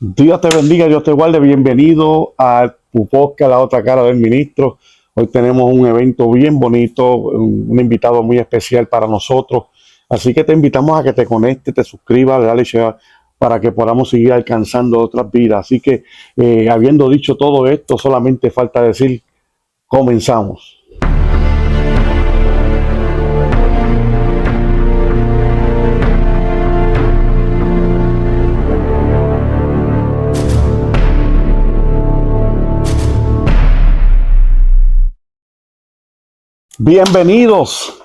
Dios te bendiga, Dios te guarde. Bienvenido a tu podcast, La Otra Cara del Ministro. Hoy tenemos un evento bien bonito, un invitado muy especial para nosotros. Así que te invitamos a que te conectes, te suscribas, dale share para que podamos seguir alcanzando otras vidas. Así que, habiendo dicho todo esto, solamente falta decir, comenzamos. Bienvenidos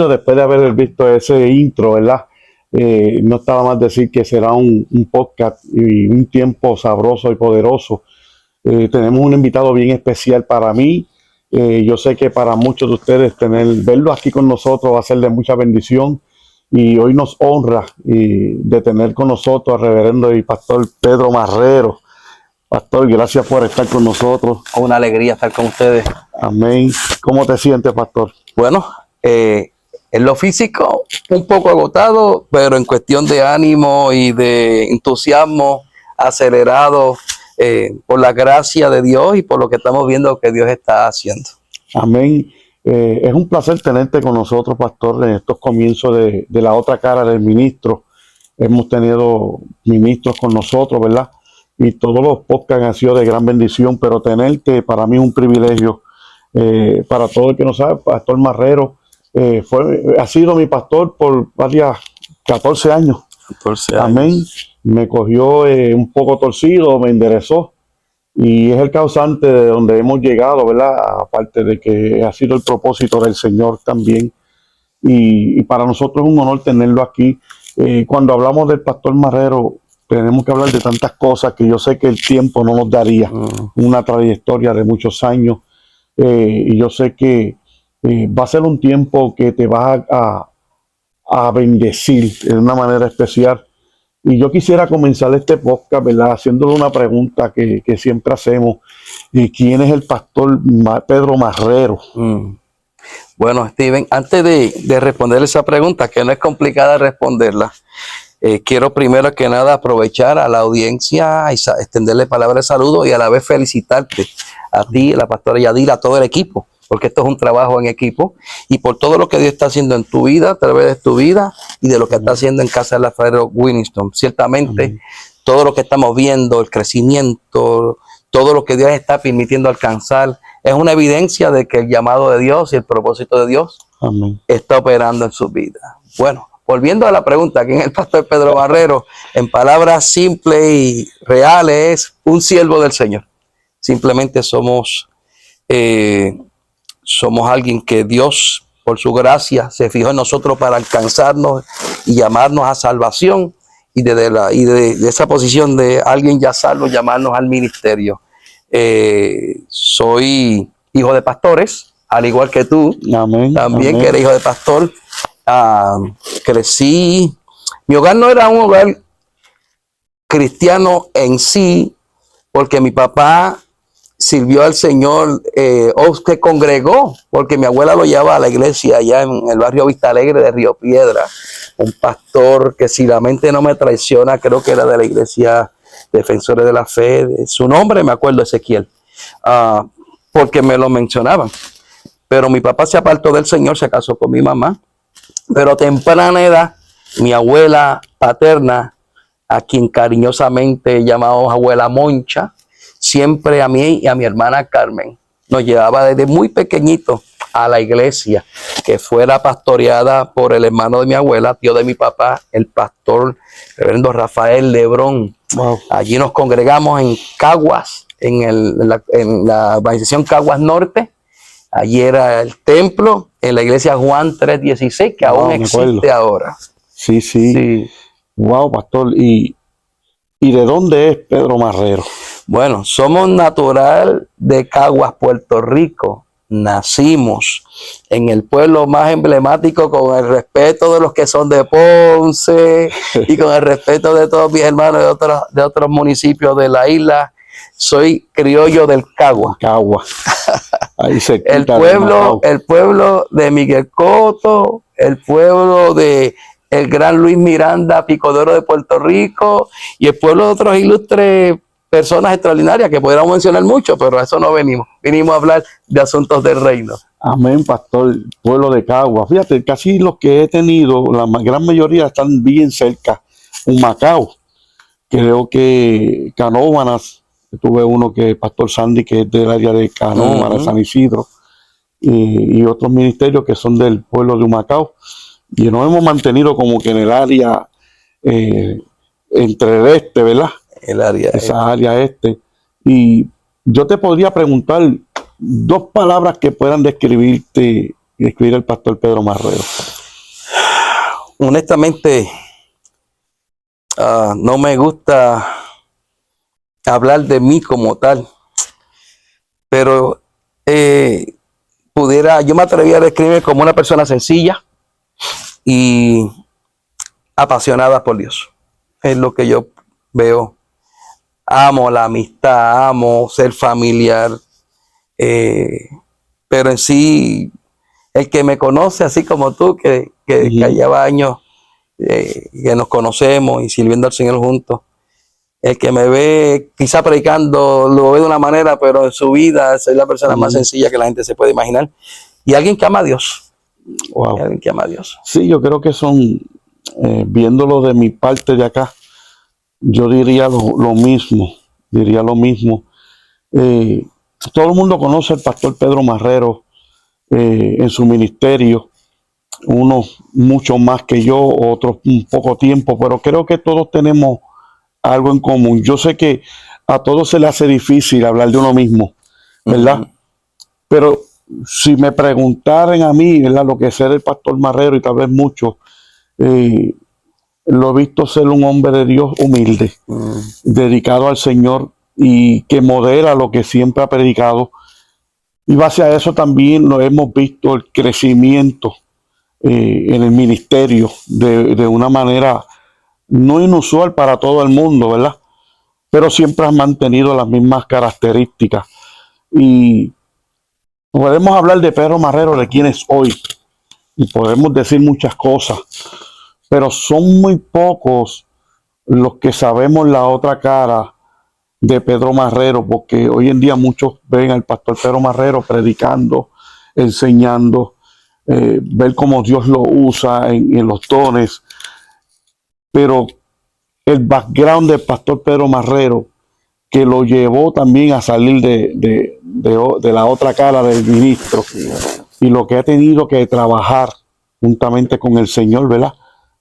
después de haber visto ese intro, ¿verdad? No estaba más decir que será un podcast y un tiempo sabroso y poderoso. Tenemos un invitado bien especial para mí. Yo sé que para muchos de ustedes verlo aquí con nosotros va a ser de mucha bendición y hoy nos honra de tener con nosotros al reverendo y pastor Pedro Marrero. Pastor, gracias por estar con nosotros. Una alegría estar con ustedes. Amén. ¿Cómo te sientes, pastor? Bueno, en lo físico un poco agotado, pero en cuestión de ánimo y de entusiasmo acelerado por la gracia de Dios y por lo que estamos viendo que Dios está haciendo. Amén. Es un placer tenerte con nosotros, pastor, en estos comienzos de La Otra Cara del Ministro. Hemos tenido ministros con nosotros, ¿verdad? Y todos los podcasts han sido de gran bendición, pero tenerte para mí es un privilegio. Para todo el que no sabe, Pastor Marrero ha sido mi pastor por varias 14 años. 14 años. Amén. Me cogió un poco torcido, me enderezó y es el causante de donde hemos llegado, ¿verdad? Aparte de que ha sido el propósito del Señor también. Y para nosotros es un honor tenerlo aquí. Cuando hablamos del Pastor Marrero, tenemos que hablar de tantas cosas que yo sé que el tiempo no nos daría. Una trayectoria de muchos años. Y yo sé que va a ser un tiempo que te va a bendecir de una manera especial. Y yo quisiera comenzar este podcast, ¿verdad? Haciéndole una pregunta que siempre hacemos. ¿Quién es el pastor Pedro Marrero? Bueno, Steven, antes de responder esa pregunta, que no es complicada responderla, quiero primero que nada aprovechar a la audiencia y extenderle palabras de saludo y a la vez felicitarte a ti, la pastora Yadira, a todo el equipo, porque esto es un trabajo en equipo y por todo lo que Dios está haciendo en tu vida, a través de tu vida y de lo que está haciendo en Casa del Alfarero Winston. Ciertamente, todo lo que estamos viendo, el crecimiento, todo lo que Dios está permitiendo alcanzar, es una evidencia de que el llamado de Dios y el propósito de Dios está operando en su vida. Bueno, volviendo a la pregunta, ¿quién es el pastor Pedro Marrero? En palabras simples y reales, es un siervo del Señor. Simplemente somos alguien que Dios, por su gracia, se fijó en nosotros para alcanzarnos y llamarnos a salvación. Y de esa posición de alguien ya salvo, llamarnos al ministerio. Soy hijo de pastores, al igual que tú. Amén, también amén. Que eres hijo de pastor. Crecí. Mi hogar no era un hogar cristiano en sí, porque mi papá sirvió al Señor, o se congregó, porque mi abuela lo llevaba a la iglesia allá en el barrio Vista Alegre de Río Piedra. Un pastor que, si la mente no me traiciona, creo que era de la iglesia Defensores de la Fe. Su nombre me acuerdo, Ezequiel, porque me lo mencionaban. Pero mi papá se apartó del Señor, se casó con mi mamá. Pero a temprana edad, mi abuela paterna, a quien cariñosamente llamamos abuela Moncha, siempre a mí y a mi hermana Carmen nos llevaba desde muy pequeñito a la iglesia, que fuera pastoreada por el hermano de mi abuela, tío de mi papá, el pastor reverendo Rafael Lebrón. Wow. Allí nos congregamos en Caguas, en la urbanización Caguas Norte. Allí era el templo, en la iglesia Juan 3:16, que aún existe ahora. Sí. Wow, pastor. ¿Y de dónde es Pedro Marrero? Bueno, somos natural de Caguas, Puerto Rico. Nacimos en el pueblo más emblemático, con el respeto de los que son de Ponce y con el respeto de todos mis hermanos de otros municipios de la isla. Soy criollo del Cagua. Ahí se el pueblo de Miguel Coto, el pueblo de el gran Luis Miranda, Pico de Oro de Puerto Rico, y el pueblo de otros ilustres personas extraordinarias que pudiéramos mencionar mucho, pero a eso no venimos. Vinimos a hablar de asuntos del reino. Amén, pastor, pueblo de Cagua. Fíjate, casi los que he tenido, gran mayoría están bien cerca. Humacao, creo que Canóvanas, tuve uno que es Pastor Sandy, que es del área de Canóvanas, San Isidro, y otros ministerios que son del pueblo de Humacao. Y nos hemos mantenido como que en el área entre el este, ¿verdad? El área. Esa área este. Y yo te podría preguntar dos palabras que puedan describir al pastor Pedro Marrero. Honestamente, no me gusta hablar de mí como tal, pero yo me atrevería a describir como una persona sencilla y apasionada por Dios. Es lo que yo veo. Amo la amistad, amo ser familiar, pero en sí, el que me conoce, así como tú, que lleva años que nos conocemos y sirviendo al Señor juntos, el que me ve quizá predicando lo ve de una manera, pero en su vida soy la persona más sencilla que la gente se puede imaginar. Y alguien que ama a Dios. Wow. Alguien que ama a Dios. Sí, yo creo que son, viéndolo de mi parte de acá, yo diría lo mismo. Todo el mundo conoce al pastor Pedro Marrero en su ministerio, unos mucho más que yo, otros un poco tiempo, pero creo que todos tenemos algo en común. Yo sé que a todos se le hace difícil hablar de uno mismo, ¿verdad? Pero si me preguntaran a mí, ¿verdad?, lo que es ser el pastor Marrero, y tal vez mucho, lo he visto ser un hombre de Dios humilde, dedicado al Señor y que modera lo que siempre ha predicado. Y base a eso también lo hemos visto el crecimiento en el ministerio de una manera no inusual para todo el mundo, ¿verdad? Pero siempre han mantenido las mismas características. Y podemos hablar de Pedro Marrero, de quién es hoy, y podemos decir muchas cosas, pero son muy pocos los que sabemos la otra cara de Pedro Marrero, porque hoy en día muchos ven al pastor Pedro Marrero predicando, enseñando, ver cómo Dios lo usa en los dones, pero el background del pastor Pedro Marrero, que lo llevó también a salir de la otra cara del ministro, y lo que ha tenido que trabajar juntamente con el Señor, ¿verdad?,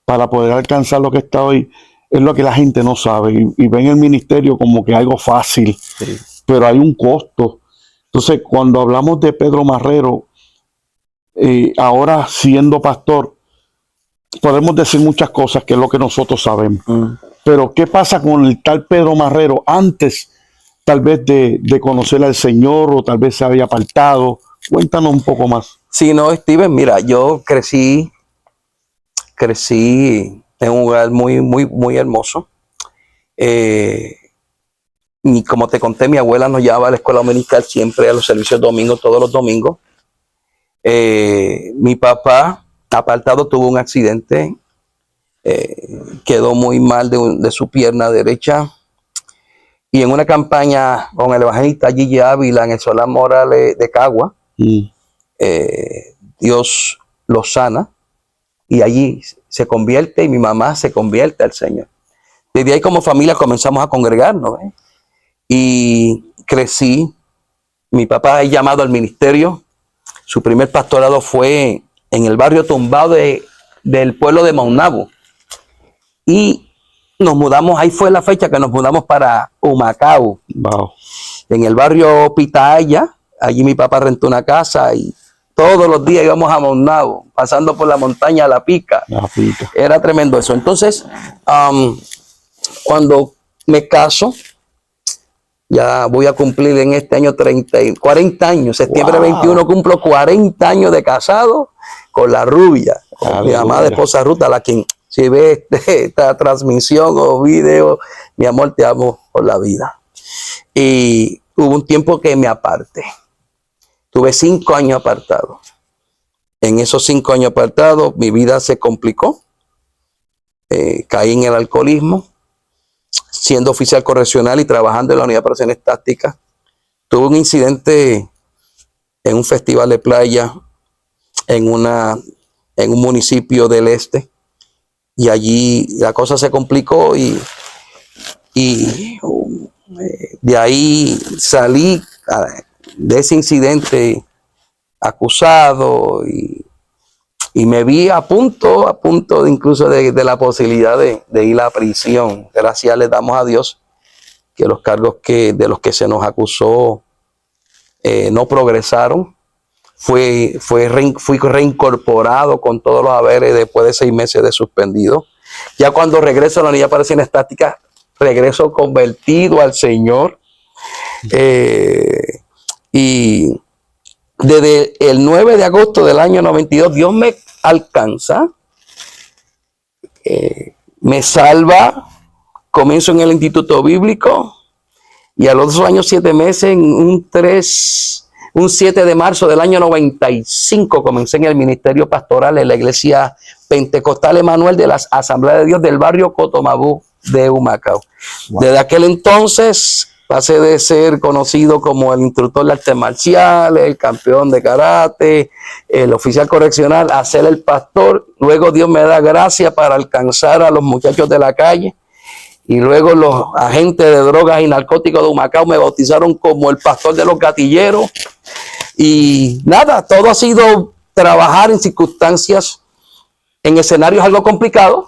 para poder alcanzar lo que está hoy, es lo que la gente no sabe, y ven el ministerio como que algo fácil, sí, pero hay un costo. Entonces, cuando hablamos de Pedro Marrero, ahora siendo pastor, podemos decir muchas cosas, que es lo que nosotros sabemos. Pero ¿qué pasa con el tal Pedro Marrero antes, tal vez, de conocer al Señor, o tal vez se había apartado? Cuéntanos un poco más. Sí, no, Steven, mira, yo crecí en un lugar muy hermoso. Y como te conté, mi abuela nos llevaba a la escuela dominical siempre, a los servicios domingos, todos los domingos. Mi papá, apartado, tuvo un accidente, quedó muy mal de su pierna derecha, y en una campaña con el evangelista Gigi Ávila en el Solar Morales de Cagua, Dios lo sana, y allí se convierte, y mi mamá se convierte al Señor. Desde ahí, como familia, comenzamos a congregarnos, y crecí. Mi papá es llamado al ministerio. Su primer pastorado fue en el barrio tumbado del pueblo de Maunabo, y nos mudamos. Ahí fue la fecha que nos mudamos para Humacao. Wow. En el barrio Pitaya. Allí mi papá rentó una casa, y todos los días íbamos a Maunabo, pasando por la montaña La Pica. Era tremendo eso. Entonces, cuando me caso, ya voy a cumplir en este año 40 años. Septiembre 21 cumplo 40 años de casado con la rubia, con mi amada esposa Ruta, a la quien, si ve esta transmisión o video, mi amor, te amo por la vida. Y hubo un tiempo que me aparté. Tuve 5 años apartado. En esos 5 años apartados, mi vida se complicó. caí en el alcoholismo, siendo oficial correccional y trabajando en la unidad de operaciones tácticas. Tuve un incidente en un festival de playa en un municipio del este, y allí la cosa se complicó y de ahí salí de ese incidente acusado y me vi a punto incluso de la posibilidad de ir a prisión. Gracias le damos a Dios que los cargos de los que se nos acusó no progresaron. Fui reincorporado con todos los haberes después de 6 meses de suspendido. Ya cuando regreso a la unidad de operaciones tácticas, regreso convertido al Señor. Y desde el 9 de agosto del año 92, Dios me alcanza, me salva, comienzo en el Instituto Bíblico y a los 2 años, 7 meses, un 7 de marzo del año 95, comencé en el ministerio pastoral en la iglesia Pentecostal Emanuel de las Asambleas de Dios del barrio Cotomabú de Humacao. Wow. Desde aquel entonces pasé de ser conocido como el instructor de artes marciales, el campeón de karate, el oficial correccional, a ser el pastor. Luego Dios me da gracia para alcanzar a los muchachos de la calle. Y luego los agentes de drogas y narcóticos de Humacao me bautizaron como el pastor de los gatilleros. Y nada, todo ha sido trabajar en circunstancias, en escenarios algo complicados,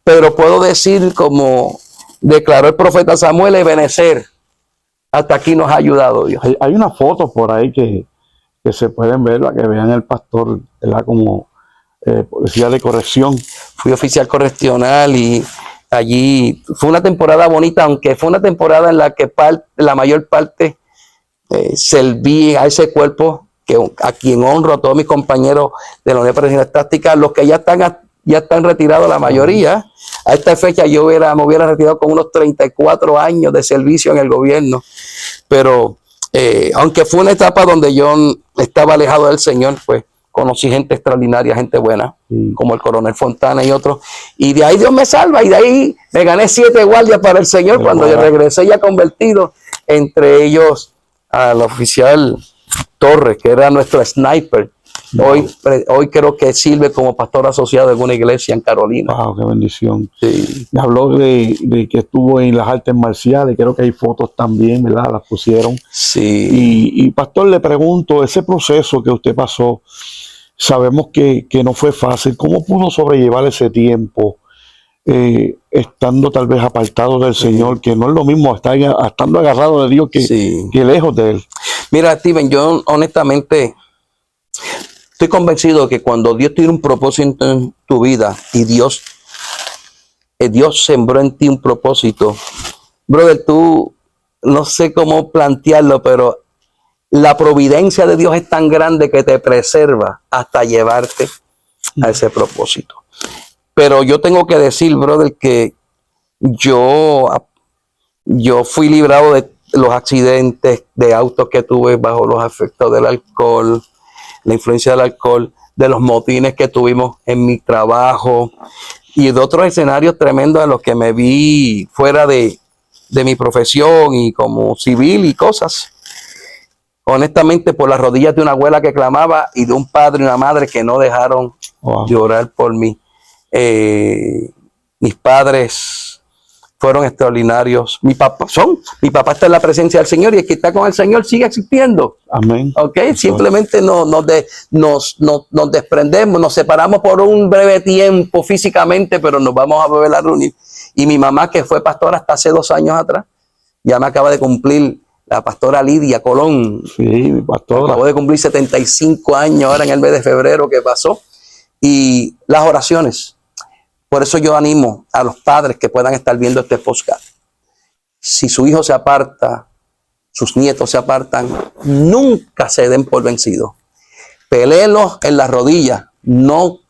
pero puedo decir, como declaró el profeta Samuel, Ebenezer, hasta aquí nos ha ayudado Dios. Hay unas fotos por ahí que se pueden ver, para que vean el pastor, ¿verdad? Como policía de corrección. Fui oficial correccional y allí fue una temporada bonita, aunque fue una temporada en la que la mayor parte serví a ese cuerpo a quien honro, a todos mis compañeros de la Unidad de Operaciones Tácticas, los que ya están retirados, la mayoría. A esta fecha me hubiera retirado con unos 34 años de servicio en el gobierno, pero aunque fue una etapa donde yo estaba alejado del Señor, pues conocí gente extraordinaria, gente buena, como el coronel Fontana y otros, y de ahí Dios me salva, y de ahí me gané 7 guardias para el Señor cuando yo regresé ya convertido, entre ellos al oficial Torres, que era nuestro sniper. Hoy creo que sirve como pastor asociado de alguna iglesia en Carolina. Wow, qué bendición. Sí. Habló de que estuvo en las artes marciales, creo que hay fotos también, ¿verdad? Las pusieron. Sí. Y pastor, le pregunto, ese proceso que usted pasó, sabemos que no fue fácil. ¿Cómo pudo sobrellevar ese tiempo? Estando tal vez apartado del Señor, que no es lo mismo estando agarrado de Dios que lejos de Él. Mira, Steven, yo honestamente estoy convencido de que cuando Dios tiene un propósito en tu vida y Dios sembró en ti un propósito, brother, tú no sé cómo plantearlo, pero la providencia de Dios es tan grande que te preserva hasta llevarte a ese propósito. Pero yo tengo que decir, brother, que yo fui librado de los accidentes de autos que tuve bajo los efectos del alcohol, la influencia del alcohol, de los motines que tuvimos en mi trabajo y de otros escenarios tremendos en los que me vi fuera de mi profesión y como civil y cosas. Honestamente, por las rodillas de una abuela que clamaba y de un padre y una madre que no dejaron de orar por mí. Mis padres fueron extraordinarios. Mi papá está en la presencia del Señor, y el que está con el Señor sigue existiendo. Amén. Okay, simplemente nos desprendemos, nos separamos por un breve tiempo físicamente, pero nos vamos a volver a reunir. Y mi mamá, que fue pastora hasta hace 2 años atrás, ya me acaba de cumplir, la pastora Lidia Colón. Sí, mi pastora. Acabó de cumplir 75 años ahora en el mes de febrero que pasó. Y las oraciones. Por eso yo animo a los padres que puedan estar viendo este podcast. Si su hijo se aparta, sus nietos se apartan, nunca se den por vencidos. Peléenlos en las rodillas. No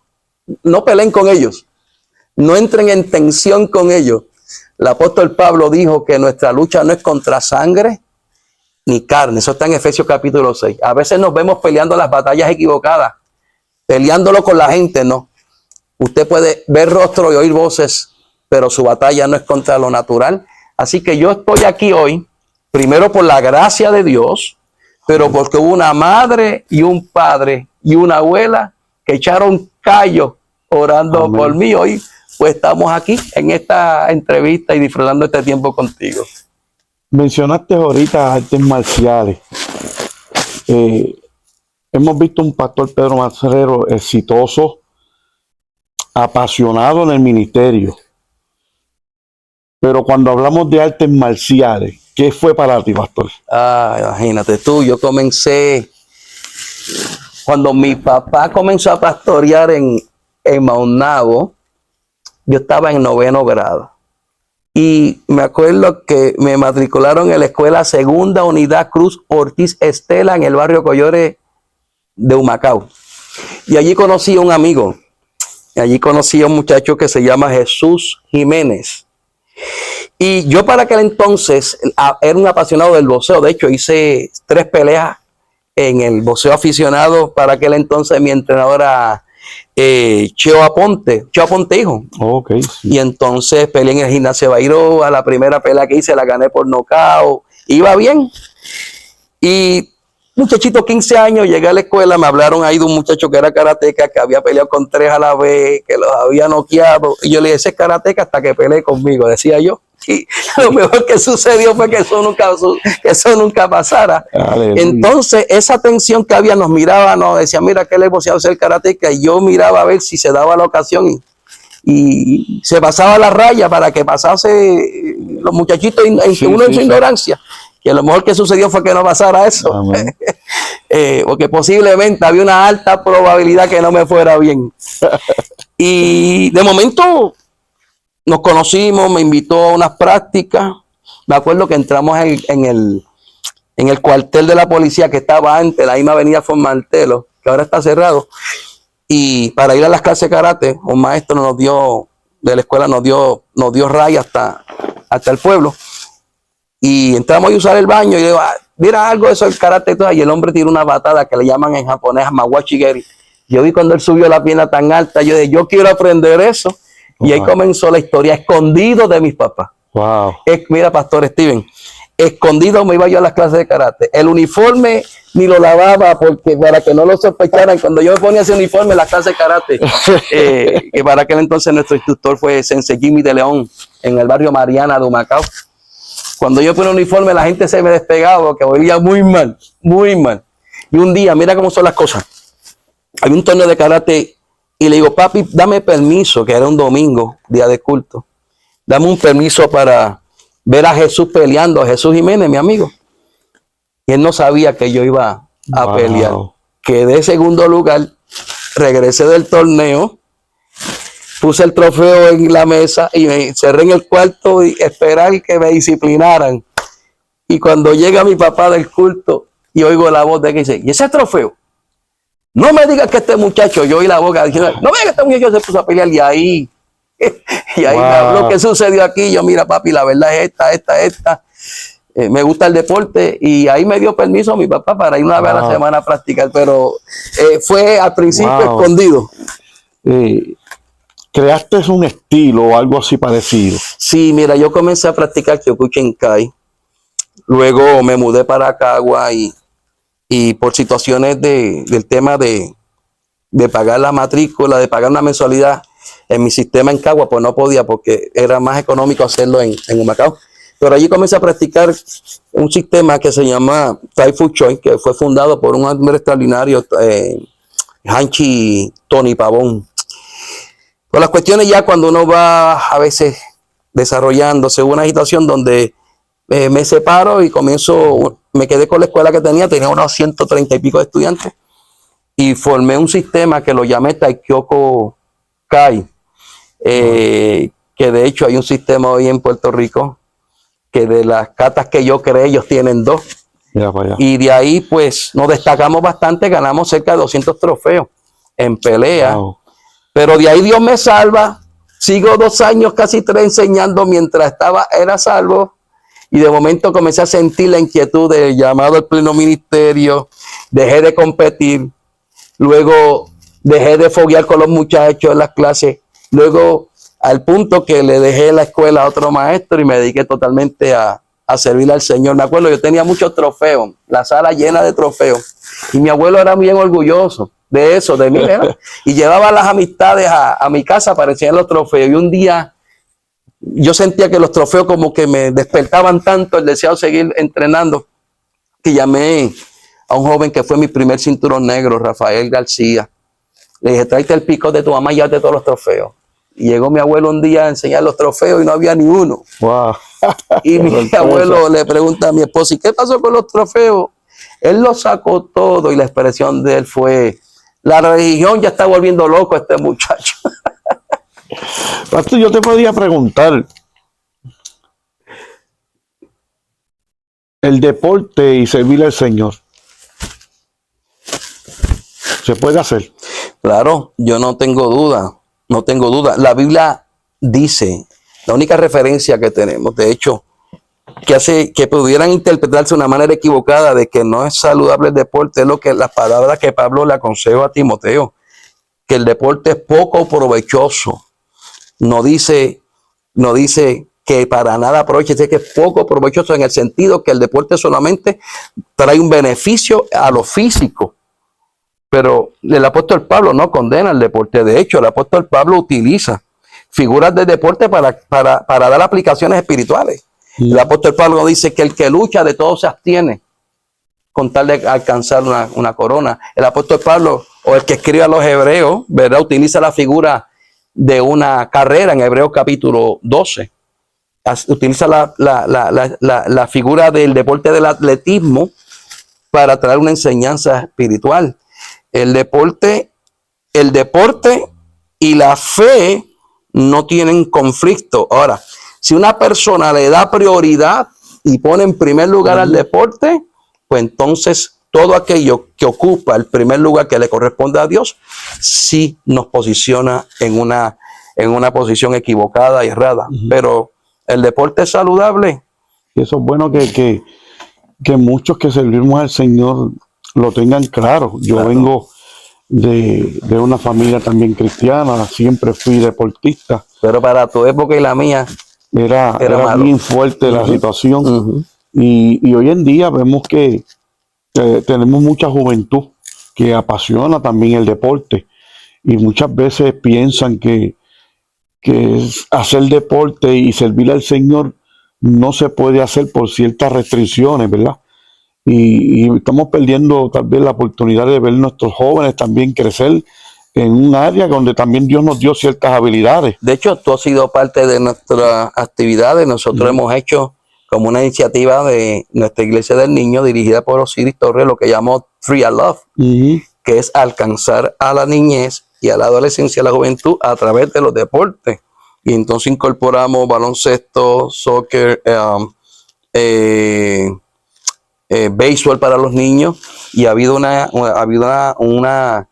peleen con ellos. No entren en tensión con ellos. El apóstol Pablo dijo que nuestra lucha no es contra sangre ni carne. Eso está en Efesios capítulo 6. A veces nos vemos peleando las batallas equivocadas, peleándolo con la gente, no. Usted puede ver rostro y oír voces, pero su batalla no es contra lo natural. Así que yo estoy aquí hoy, primero por la gracia de Dios, pero porque hubo una madre y un padre y una abuela que echaron callo orando Amén. por mí. Hoy pues estamos aquí en esta entrevista y disfrutando este tiempo contigo. Mencionaste ahorita artes marciales. Hemos visto un pastor Pedro Marrero exitoso, apasionado en el ministerio. Pero cuando hablamos de artes marciales, ¿qué fue para ti, pastor? Imagínate tú, yo comencé, cuando mi papá comenzó a pastorear en Maunabo, yo estaba en 9º grado. Y me acuerdo que me matricularon en la escuela Segunda Unidad Cruz Ortiz Estela en el barrio Collore de Humacao. Y allí conocí a un amigo. Y allí conocí a un muchacho que se llama Jesús Jiménez. Y yo para aquel entonces era un apasionado del boxeo. De hecho, hice 3 peleas en el boxeo aficionado. Para aquel entonces mi entrenador era Cheo Aponte hijo. Ok, sí. Y entonces peleé en el gimnasio Bairoa. La primera pelea que hice la gané por nocaut. Iba bien. Y muchachito, 15 años, llegué a la escuela, me hablaron ahí de un muchacho que era karateca, que había peleado con 3 a la vez, que los había noqueado. Y yo le dije, ese es karateca hasta que peleé conmigo, decía yo. Y lo mejor que sucedió fue que eso nunca pasara. Aleluya. Entonces, esa tensión que había, nos miraba, nos decía, mira, que le boxeador ser karateca. Y yo miraba a ver si se daba la ocasión y se pasaba la raya para que pasase los muchachitos en su ignorancia. Que lo mejor que sucedió fue que no pasara eso. Porque posiblemente había una alta probabilidad que no me fuera bien. Y de momento nos conocimos, me invitó a unas prácticas. Me acuerdo que entramos en el cuartel de la policía que estaba antes, la misma avenida Formartelo, que ahora está cerrado. Y para ir a las clases de karate, un maestro de la escuela nos dio raya hasta el pueblo. Y entramos a usar el baño y le digo, mira algo de eso del karate y todo. Y el hombre tiró una patada que le llaman en japonés Hamaguchi-geri. Yo vi cuando él subió la pierna tan alta, yo dije, yo quiero aprender eso. Y ahí comenzó la historia, escondido de mis papás. Wow. Mira, Pastor Steven, escondido me iba yo a las clases de karate. El uniforme ni lo lavaba para que no lo sospecharan. Cuando yo me ponía ese uniforme en las clases de karate, que para aquel entonces nuestro instructor fue Sensei Jimmy de León, en el barrio Mariana de Humacao. Cuando yo ponía uniforme, la gente se me despegaba porque oía muy mal, muy mal. Y un día, mira cómo son las cosas. Hay un torneo de karate y le digo, papi, dame permiso, que era un domingo, día de culto. Dame un permiso para ver a Jesús peleando, a Jesús Jiménez, mi amigo. Y él no sabía que yo iba a pelear. Quedé segundo lugar, regresé del torneo, puse el trofeo en la mesa y me cerré en el cuarto y esperar que me disciplinaran. Y cuando llega mi papá del culto y oigo la voz de que dice, ¿y ese trofeo? No me digas que este muchacho, yo oí la boca diciendo, no me digas que este muchacho se puso a pelear. Y ahí me habló, ¿qué sucedió aquí? Yo, mira papi, la verdad es esta. Me gusta el deporte y ahí me dio permiso mi papá para ir una vez a la semana a practicar, pero fue al principio escondido. ¿Creaste un estilo o algo así parecido? Sí, mira, yo comencé a practicar Kyokushinkai, luego me mudé para Cagua y por situaciones del tema de pagar la matrícula, de pagar una mensualidad en mi sistema en Cagua, pues no podía porque era más económico hacerlo en Humacao. Pero allí comencé a practicar un sistema que se llama Tai Fu Choi, que fue fundado por un hombre extraordinario, Hanchi Tony Pavón. Pues las cuestiones ya cuando uno va a veces desarrollándose, hubo una situación donde me separo y me quedé con la escuela que tenía unos 130 y pico de estudiantes y formé un sistema que lo llamé Taikyoku Kai, que de hecho hay un sistema hoy en Puerto Rico que de las katas que yo creé, ellos tienen 2. Y de ahí pues nos destacamos bastante, ganamos cerca de 200 trofeos en pelea. Wow. Pero de ahí Dios me salva, sigo 2 años, casi 3 enseñando mientras era salvo. Y de momento comencé a sentir la inquietud del llamado al pleno ministerio, dejé de competir. Luego Dejé de foguear con los muchachos en las clases. Luego, al punto que le dejé la escuela a otro maestro y me dediqué totalmente a servir al Señor. Me acuerdo, yo tenía muchos trofeos, la sala llena de trofeos. Y mi abuelo era bien orgulloso de eso, de mí, ¿verdad? Y llevaba las amistades a mi casa para enseñar los trofeos. Y un día yo sentía que los trofeos como que me despertaban tanto el deseo de seguir entrenando, que llamé a un joven que fue mi primer cinturón negro, Rafael García. Le dije, tráete el pico de tu mamá y llévate todos los trofeos. Y llegó mi abuelo un día a enseñar los trofeos y no había ni uno. Wow. Y mi abuelo le pregunta a mi esposa, ¿y qué pasó con los trofeos? Él los sacó todo y la expresión de él fue, la religión ya está volviendo loco a este muchacho. Pastor, yo te podría preguntar, el deporte y servir al Señor, ¿se puede hacer? Claro, yo no tengo duda, no tengo duda. La Biblia dice, la única referencia que tenemos, de hecho, que hace que pudieran interpretarse de una manera equivocada de que no es saludable el deporte, es lo que las palabras que Pablo le aconsejó a Timoteo, que el deporte es poco provechoso. No dice que para nada aproveche, dice que es poco provechoso en el sentido que el deporte solamente trae un beneficio a lo físico. Pero el apóstol Pablo no condena el deporte. De hecho, el apóstol Pablo utiliza figuras de deporte para dar aplicaciones espirituales. El apóstol Pablo dice que el que lucha de todo se abstiene con tal de alcanzar una corona. El apóstol Pablo, o el que escribe a los hebreos, ¿verdad?, utiliza la figura de una carrera en Hebreos capítulo 12. Utiliza la figura del deporte del atletismo para traer una enseñanza espiritual. El deporte y la fe no tienen conflicto. Ahora, si una persona le da prioridad y pone en primer lugar al deporte, pues entonces todo aquello que ocupa el primer lugar que le corresponde a Dios, sí nos posiciona en una posición equivocada y errada. Pero el deporte es saludable. Y eso es bueno que muchos que servimos al Señor lo tengan claro. Yo vengo de una familia también cristiana, siempre fui deportista. Pero para tu época y la mía, era bien fuerte la situación. Y hoy en día vemos que tenemos mucha juventud que apasiona también el deporte. Y muchas veces piensan que hacer deporte y servir al Señor no se puede hacer por ciertas restricciones, ¿verdad? Y estamos perdiendo tal vez la oportunidad de ver nuestros jóvenes también crecer en un área donde también Dios nos dio ciertas habilidades. De hecho, tú has sido parte de nuestras actividades. Nosotros hemos hecho como una iniciativa de nuestra Iglesia del Niño, dirigida por Osiris Torres, lo que llamó Free at Love, que es alcanzar a la niñez y a la adolescencia, a la juventud, a través de los deportes. Y entonces incorporamos baloncesto, soccer, béisbol para los niños, y ha habido una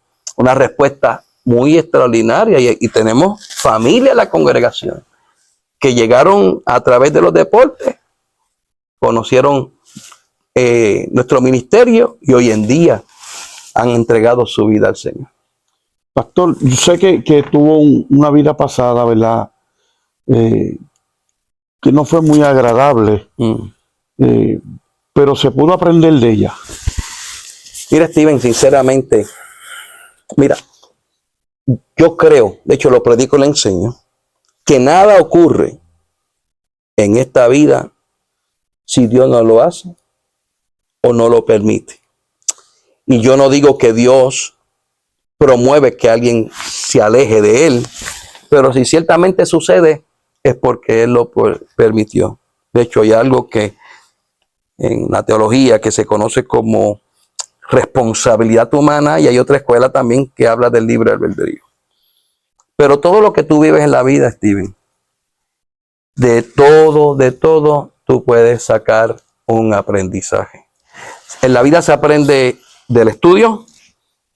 respuesta muy extraordinaria, y tenemos familia en la congregación que llegaron a través de los deportes, conocieron nuestro ministerio y hoy en día han entregado su vida al Señor. Pastor, yo sé que tuvo una vida pasada, ¿verdad? Que no fue muy agradable, pero se pudo aprender de ella. Mira, Steven, sinceramente, mira, yo creo, de hecho lo predico y le enseño, que nada ocurre en esta vida si Dios no lo hace o no lo permite. Y yo no digo que Dios promueve que alguien se aleje de Él, pero si ciertamente sucede, es porque Él lo permitió. De hecho, hay algo que en la teología que se conoce como responsabilidad humana, y hay otra escuela también que habla del libre albedrío. Pero todo lo que tú vives en la vida, Steven, de todo, tú puedes sacar un aprendizaje. En la vida se aprende del estudio,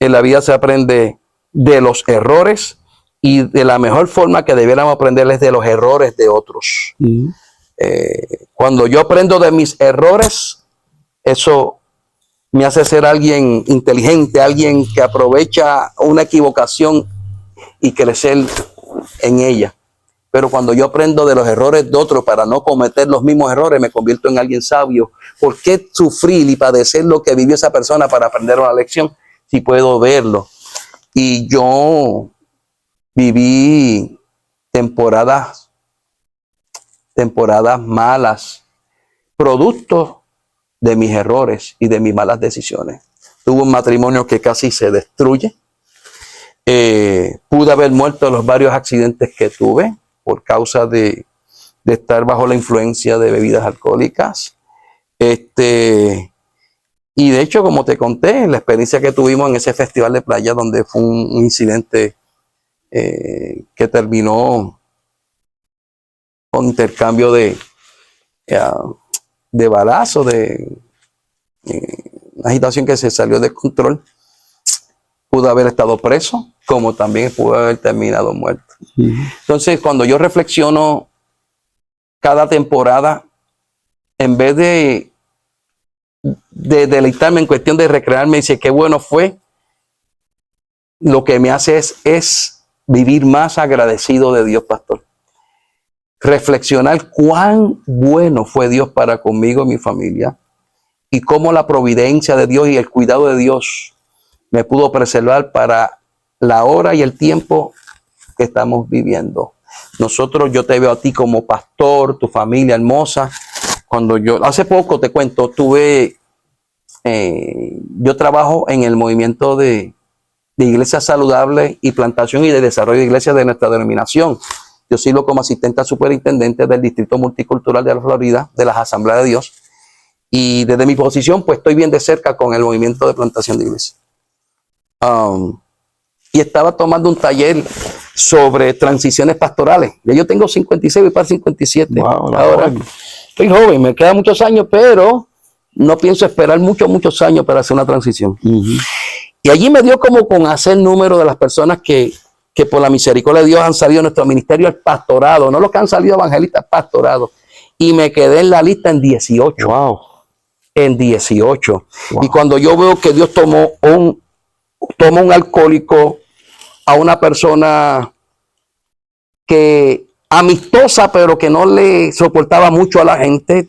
en la vida se aprende de los errores, y de la mejor forma que debiéramos aprender es de los errores de otros. Cuando yo aprendo de mis errores, eso me hace ser alguien inteligente, alguien que aprovecha una equivocación y crecer en ella. Pero cuando yo aprendo de los errores de otros para no cometer los mismos errores, me convierto en alguien sabio. ¿Por qué sufrir y padecer lo que vivió esa persona para aprender una lección si puedo verlo? Y yo viví temporadas malas, producto de mis errores y de mis malas decisiones. Tuve un matrimonio que casi se destruye. Pude haber muerto en los varios accidentes que tuve por causa de estar bajo la influencia de bebidas alcohólicas. Y de hecho, como te conté, la experiencia que tuvimos en ese festival de playa, donde fue un incidente que terminó con intercambio de balazos, de una agitación que se salió de control. Pudo haber estado preso, como también pudo haber terminado muerto. Entonces, cuando yo reflexiono cada temporada, en vez de deleitarme en cuestión de recrearme y decir qué bueno fue, lo que me hace es vivir más agradecido de Dios, pastor. Reflexionar cuán bueno fue Dios para conmigo y mi familia, y cómo la providencia de Dios y el cuidado de Dios me pudo preservar para la hora y el tiempo que estamos viviendo. Yo te veo a ti como pastor, tu familia hermosa. Hace poco te cuento, yo trabajo en el movimiento de Iglesia Saludable y Plantación y de Desarrollo de Iglesias de nuestra denominación. Yo sirvo como asistente al superintendente del Distrito Multicultural de la Florida, de las Asambleas de Dios. Y desde mi posición, pues estoy bien de cerca con el movimiento de plantación de iglesias. Y estaba tomando un taller sobre transiciones pastorales. Ya yo tengo 56 y para 57. Wow, ahora estoy joven, me quedan muchos años, pero no pienso esperar muchos años para hacer una transición. Y allí me dio como con hacer número de las personas que por la misericordia de Dios han salido de nuestro ministerio al pastorado, no los que han salido evangelistas, pastorado. Y me quedé en la lista en 18. Wow. En 18. Wow. Y cuando yo veo que Dios tomó un alcohólico, a una persona que amistosa, pero que no le soportaba mucho a la gente,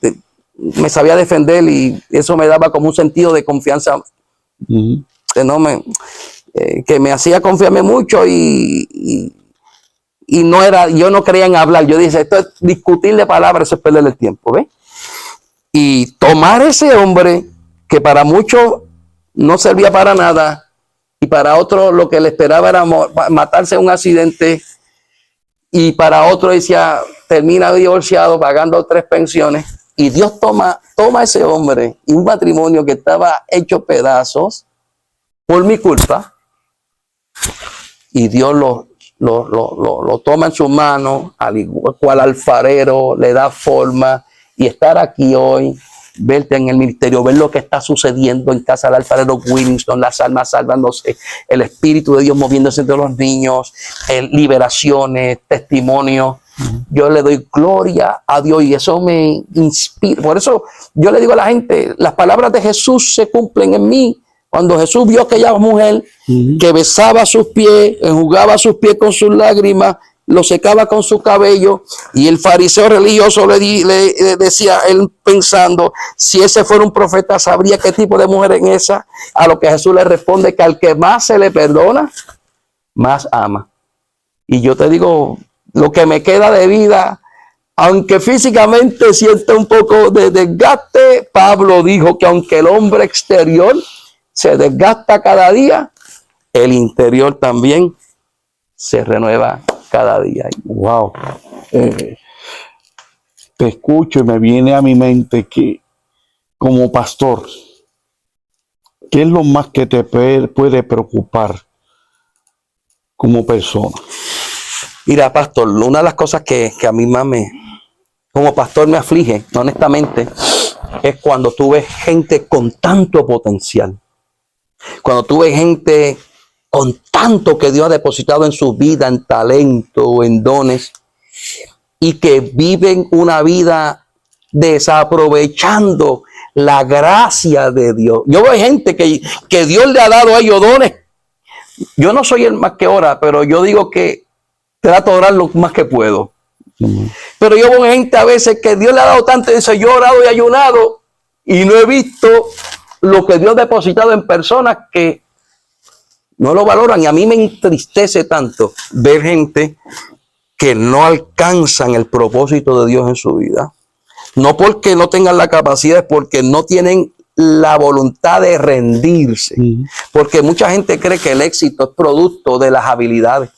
me sabía defender, y eso me daba como un sentido de confianza que me hacía confiarme mucho, y yo no creía en hablar. Yo dije, esto es discutir de palabras, eso es perder el tiempo, ¿ves? Y tomar ese hombre que para muchos no servía para nada, y para otros lo que le esperaba era matarse en un accidente, y para otro decía, termina divorciado pagando 3 pensiones, y Dios toma a ese hombre y un matrimonio que estaba hecho pedazos por mi culpa, y Dios lo toma en sus manos, al igual cual alfarero, le da forma, y estar aquí hoy, verte en el ministerio, ver lo que está sucediendo en casa del alfarero Winston, las almas salvándose, el Espíritu de Dios moviéndose entre los niños, liberaciones, testimonios. Yo le doy gloria a Dios, y eso me inspira. Por eso yo le digo a la gente, las palabras de Jesús se cumplen en mí. Cuando Jesús vio a aquella mujer que besaba sus pies, enjugaba sus pies con sus lágrimas, lo secaba con su cabello, y el fariseo religioso le decía, él pensando, si ese fuera un profeta, sabría qué tipo de mujer es esa. A lo que Jesús le responde que al que más se le perdona, más ama. Y yo te digo, lo que me queda de vida, aunque físicamente siento un poco de desgaste, Pablo dijo que aunque el hombre exterior se desgasta cada día, el interior también se renueva cada día. Wow. Te escucho y me viene a mi mente que, como pastor, ¿qué es lo más que te puede preocupar como persona? Mira, pastor, una de las cosas que a mí más como pastor me aflige, honestamente, es cuando tú ves gente con tanto potencial. Cuando tú ves gente con tanto que Dios ha depositado en su vida, en talento, en dones, y que viven una vida desaprovechando la gracia de Dios. Yo veo gente que Dios le ha dado a ellos dones. Yo no soy el más que ora, pero yo digo que trato de orar lo más que puedo. Pero yo veo gente a veces que Dios le ha dado tanto y dice, yo he orado y ayunado y no he visto lo que Dios ha depositado en personas que no lo valoran. Y a mí me entristece tanto ver gente que no alcanzan el propósito de Dios en su vida. No porque no tengan la capacidad, es porque no tienen la voluntad de rendirse. Porque mucha gente cree que el éxito es producto de las habilidades.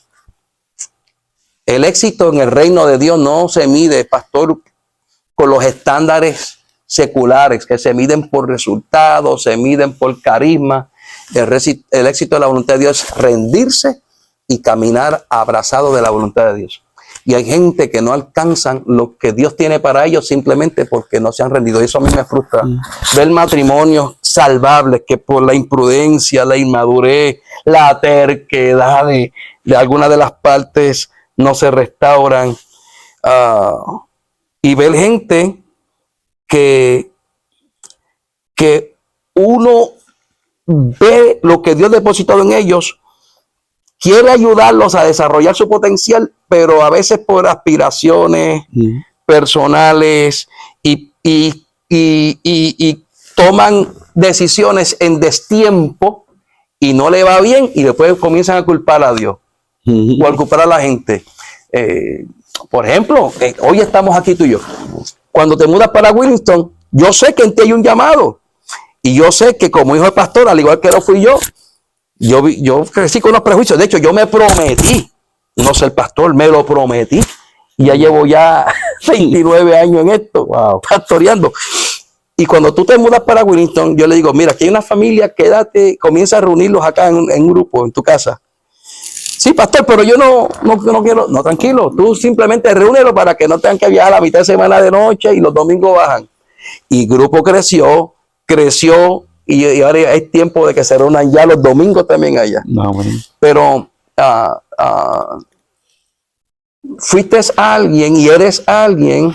El éxito en el reino de Dios no se mide, pastor, con los estándares seculares, que se miden por resultados, se miden por carisma. El éxito de la voluntad de Dios es rendirse y caminar abrazado de la voluntad de Dios. Y hay gente que no alcanzan lo que Dios tiene para ellos simplemente porque no se han rendido. Y eso a mí me frustra. Ver matrimonios salvables que por la imprudencia, la inmadurez, la terquedad de alguna de las partes no se restauran. Y ver gente que uno ve lo que Dios ha depositado en ellos, quiere ayudarlos a desarrollar su potencial, pero a veces por aspiraciones personales y toman decisiones en destiempo y no le va bien y después comienzan a culpar a Dios o a culpar a la gente. Por ejemplo, hoy estamos aquí tú y yo. Cuando te mudas para Wilmington, yo sé que en ti hay un llamado y yo sé que como hijo de pastor, al igual que lo fui yo crecí con los prejuicios. De hecho, yo me prometí no ser pastor, me lo prometí. Y ya llevo 29 años en esto, pastoreando. Y cuando tú te mudas para Wilmington, yo le digo, mira, aquí hay una familia, quédate, comienza a reunirlos acá en un grupo, en tu casa. Sí, pastor, pero yo no quiero. No, tranquilo, tú simplemente reúnelo para que no tengan que viajar a la mitad de semana de noche y los domingos bajan. Y el grupo creció y ahora es tiempo de que se reúnan ya los domingos también allá. Pero fuiste alguien y eres alguien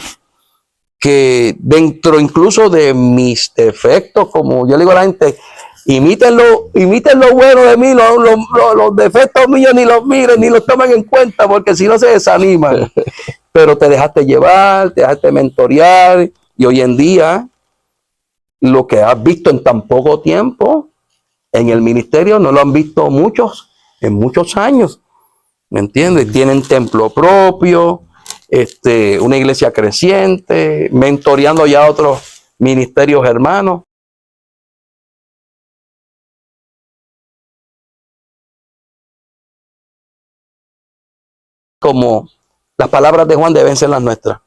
que dentro incluso de mis defectos, como yo le digo a la gente, imiten lo bueno de mí, los defectos míos ni los miren, ni los tomen en cuenta, porque si no se desaniman. Pero te dejaste llevar, te dejaste mentorear, y hoy en día lo que has visto en tan poco tiempo en el ministerio no lo han visto muchos en muchos años, ¿me entiendes? Tienen templo propio, una iglesia creciente, mentoreando ya otros ministerios hermanos. Como las palabras de Juan deben ser las nuestras,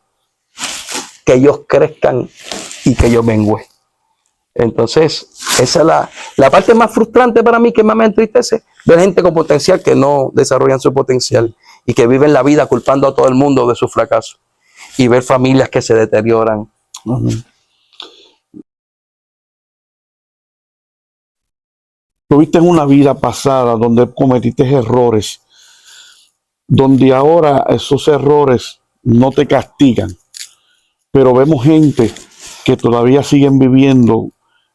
que ellos crezcan y que yo mengüe. Entonces, esa es la parte más frustrante para mí, que más me entristece, ver gente con potencial que no desarrollan su potencial y que viven la vida culpando a todo el mundo de su fracaso, y ver familias que se deterioran. Tuviste una vida pasada donde cometiste errores, donde ahora esos errores no te castigan, pero vemos gente que todavía siguen viviendo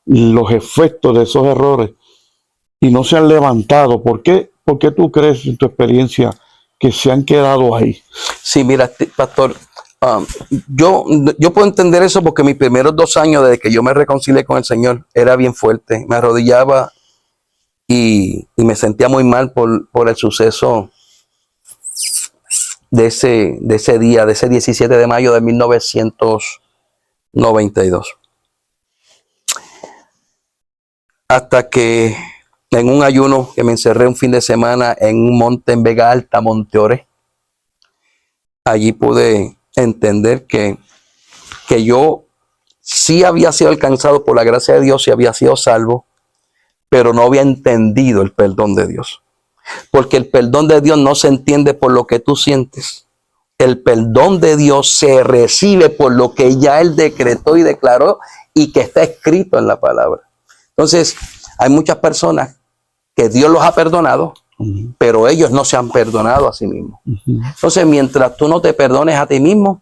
los efectos de esos errores y no se han levantado. ¿Por qué tú crees, en tu experiencia, que se han quedado ahí? Sí, mira, pastor, yo puedo entender eso porque mis primeros 2 años desde que yo me reconcilié con el Señor era bien fuerte. Me arrodillaba y me sentía muy mal por el suceso de ese día, de ese 17 de mayo de 1992. Hasta que en un ayuno que me encerré un fin de semana en un monte en Vega Alta, Monteore, allí pude entender que yo sí había sido alcanzado por la gracia de Dios y había sido salvo, pero no había entendido el perdón de Dios. Porque el perdón de Dios no se entiende por lo que tú sientes. El perdón de Dios se recibe por lo que ya Él decretó y declaró y que está escrito en la palabra. Entonces, hay muchas personas que Dios los ha perdonado, pero ellos no se han perdonado a sí mismos. Entonces, mientras tú no te perdones a ti mismo,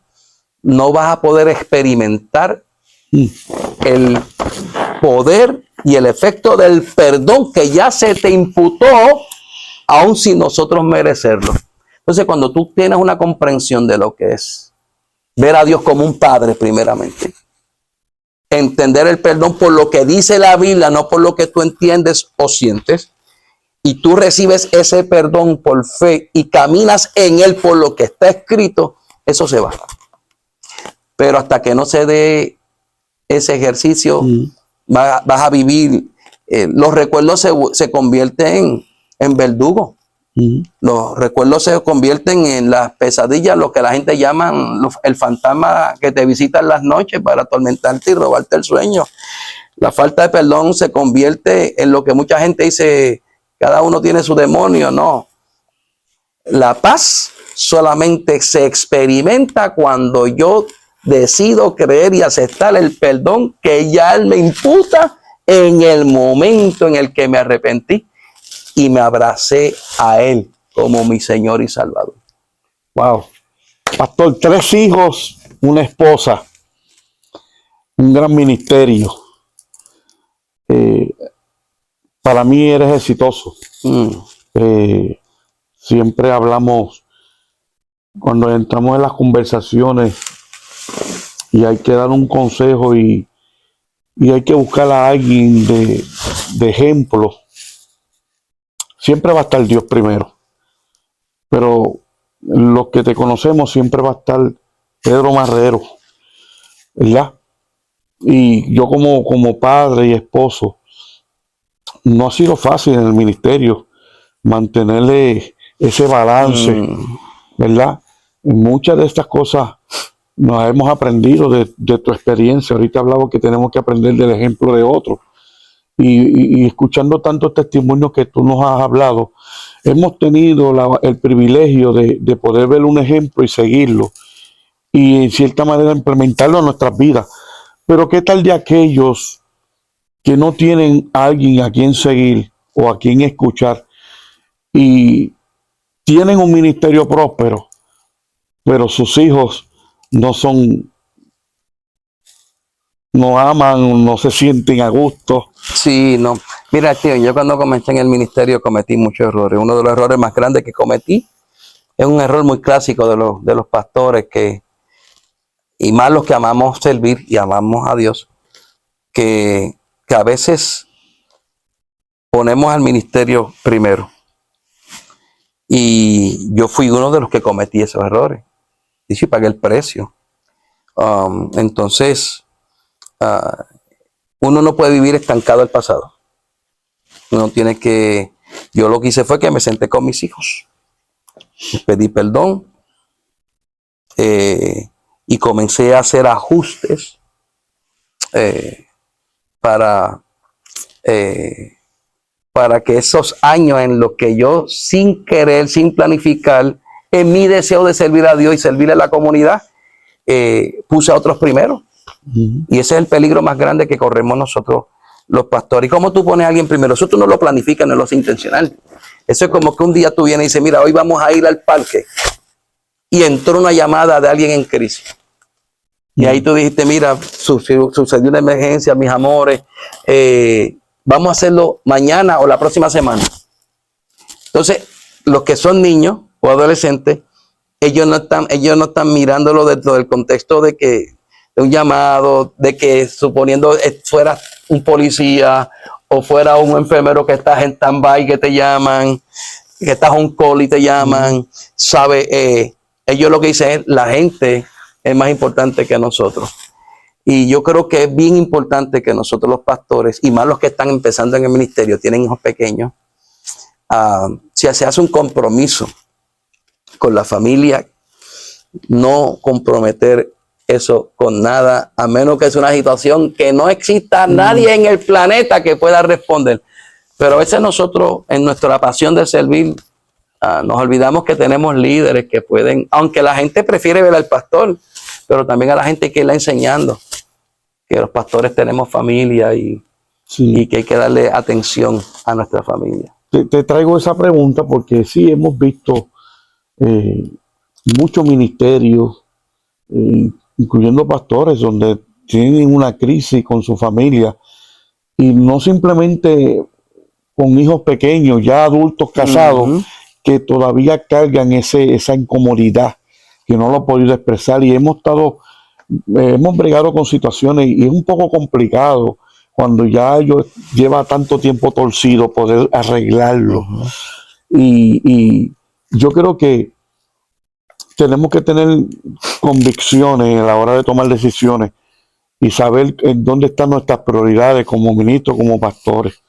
no vas a poder experimentar el poder y el efecto del perdón que ya se te imputó, aun sin nosotros merecerlo. Entonces, cuando tú tienes una comprensión de lo que es ver a Dios como un padre, primeramente, entender el perdón por lo que dice la Biblia, no por lo que tú entiendes o sientes, y tú recibes ese perdón por fe y caminas en él por lo que está escrito, eso se va. Pero hasta que no se dé ese ejercicio, vas a vivir, los recuerdos se convierten en verdugo. Los recuerdos se convierten en las pesadillas, lo que la gente llama el fantasma que te visita en las noches para atormentarte y robarte el sueño. La falta de perdón se convierte en lo que mucha gente dice, cada uno tiene su demonio. No. La paz solamente se experimenta cuando yo decido creer y aceptar el perdón que ya Él me imputa en el momento en el que me arrepentí y me abracé a Él como mi Señor y Salvador. Wow. Pastor, 3 hijos, una esposa, un gran ministerio. Para mí eres exitoso. Siempre hablamos, cuando entramos en las conversaciones y hay que dar un consejo y hay que buscar a alguien de ejemplo, siempre va a estar Dios primero. Pero los que te conocemos siempre va a estar Pedro Marrero, ¿verdad? Y yo como padre y esposo, no ha sido fácil en el ministerio mantenerle ese balance, ¿verdad? En muchas de estas cosas nos hemos aprendido de tu experiencia. Ahorita hablaba que tenemos que aprender del ejemplo de otros. Y escuchando tantos testimonios que tú nos has hablado, hemos tenido el privilegio de poder ver un ejemplo y seguirlo y en cierta manera implementarlo en nuestras vidas. Pero ¿qué tal de aquellos que no tienen a alguien a quien seguir o a quien escuchar y tienen un ministerio próspero, pero sus hijos no aman, no se sienten a gusto? Sí, no. Mira, tío, yo cuando comencé en el ministerio cometí muchos errores. Uno de los errores más grandes que cometí es un error muy clásico de los pastores, y más los que amamos servir y amamos a Dios, que a veces ponemos al ministerio primero. Y yo fui uno de los que cometí esos errores. Y sí, pagué el precio. Entonces, uno no puede vivir estancado al pasado. Uno tiene que... Yo lo que hice fue que me senté con mis hijos. Pedí perdón. Y comencé a hacer ajustes para que esos años en los que yo, sin querer, sin planificar, en mi deseo de servir a Dios y servirle a la comunidad, puse a otros primero. Y ese es el peligro más grande que corremos nosotros los pastores. ¿Y cómo tú pones a alguien primero? Eso tú no lo planificas, no lo haces intencional. Eso es como que un día tú vienes y dices, mira, hoy vamos a ir al parque. Y entró una llamada de alguien en crisis. Y ahí tú dijiste, mira, sucedió una emergencia, mis amores, vamos a hacerlo mañana o la próxima semana. Entonces, los que son niños o adolescentes, ellos no están mirándolo dentro del contexto de un llamado, de que suponiendo fuera un policía o fuera un enfermero que estás en stand-by que te llaman, que estás on call y te llaman, ¿sabe? Ellos lo que dicen es, la gente es más importante que nosotros. Y yo creo que es bien importante que nosotros los pastores, y más los que están empezando en el ministerio, tienen hijos pequeños, si se hace un compromiso con la familia, no comprometer eso con nada, a menos que sea una situación que no exista nadie en el planeta que pueda responder. Pero a veces nosotros, en nuestra pasión de servir, nos olvidamos que tenemos líderes que pueden, aunque la gente prefiere ver al pastor, pero también a la gente que le está enseñando que los pastores tenemos familia y que hay que darle atención a nuestra familia. Te traigo esa pregunta porque sí hemos visto muchos ministerios, incluyendo pastores, donde tienen una crisis con su familia y no simplemente con hijos pequeños, ya adultos casados, Ujú. que todavía cargan esa incomodidad, que no lo han podido expresar y hemos bregado con situaciones y es un poco complicado cuando ya lleva tanto tiempo torcido poder arreglarlo. Ujú. Y yo creo que tenemos que tener convicciones a la hora de tomar decisiones y saber en dónde están nuestras prioridades como ministros, como pastores.